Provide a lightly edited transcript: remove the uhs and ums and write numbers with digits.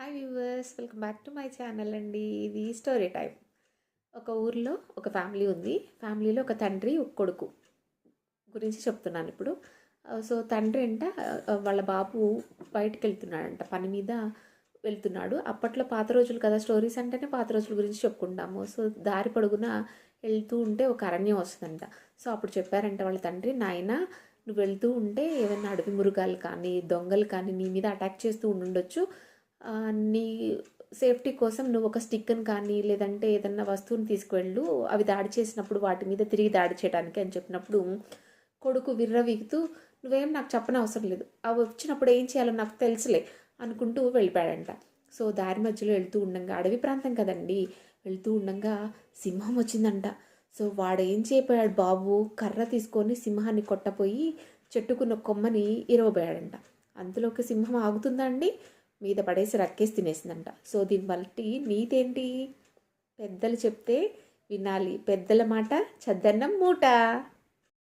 Hi viewers, welcome back to my channel అండి. ఇది story time. ఒక ఊరిలో ఒక ఫ్యామిలీ ఉంది. ఫ్యామిలీలో ఒక తండ్రి ఒక కొడుకు గురించి చెప్తున్నాను ఇప్పుడు. సో తండ్రి అంట వాళ్ళ బాబు బయటికి వెళ్తున్నాడంట, పని మీద వెళ్తున్నాడు. అప్పట్లో పాత రోజులు కదా, స్టోరీస్ అంటేనే పాత రోజుల గురించి చెప్పుకుంటాము. సో దారి పొడుగున వెళ్తూ ఉంటే ఒక అరణ్యం వస్తుందంట. సో అప్పుడు చెప్పారంట వాళ్ళ తండ్రి, నాయన నువ్వు వెళ్తూ ఉంటే ఏమైనా అడవి మృగాలు కానీ దొంగలు కానీ నీ మీద అటాక్ చేస్తూ ఉండొచ్చు. నీ సేఫ్టీ కోసం నువ్వు ఒక స్టిక్ని కానీ లేదంటే ఏదన్నా వస్తువుని తీసుకువెళ్ళు, అవి దాడి చేసినప్పుడు వాటి మీద తిరిగి దాడి చేయడానికి అని చెప్పినప్పుడు కొడుకు విర్రవీగుతూ, నువ్వేం నాకు చెప్పనవసరం లేదు, అవి వచ్చినప్పుడు ఏం చేయాలో నాకు తెలుసులే అనుకుంటూ వెళ్ళిపోయాడంట. సో దారి మధ్యలో వెళ్తూ ఉండగా, అడవి ప్రాంతం కదండి, వెళ్తూ ఉండగా సింహం వచ్చిందంట. సో వాడు ఏం చేయపోయాడు, బాబు కర్ర తీసుకొని సింహాన్ని కొట్టపోయి చెట్టుకున్న కొమ్మని ఇరవబోయాడంట. అంతలోకి సింహం ఆగుతుందా అండి, మీద పడేసి రక్కేసి తినేసిందంట. సో దీన్ని బట్టి నీతేంటి, పెద్దలు చెప్తే వినాలి, పెద్దల మాట చద్దన్నం మూట.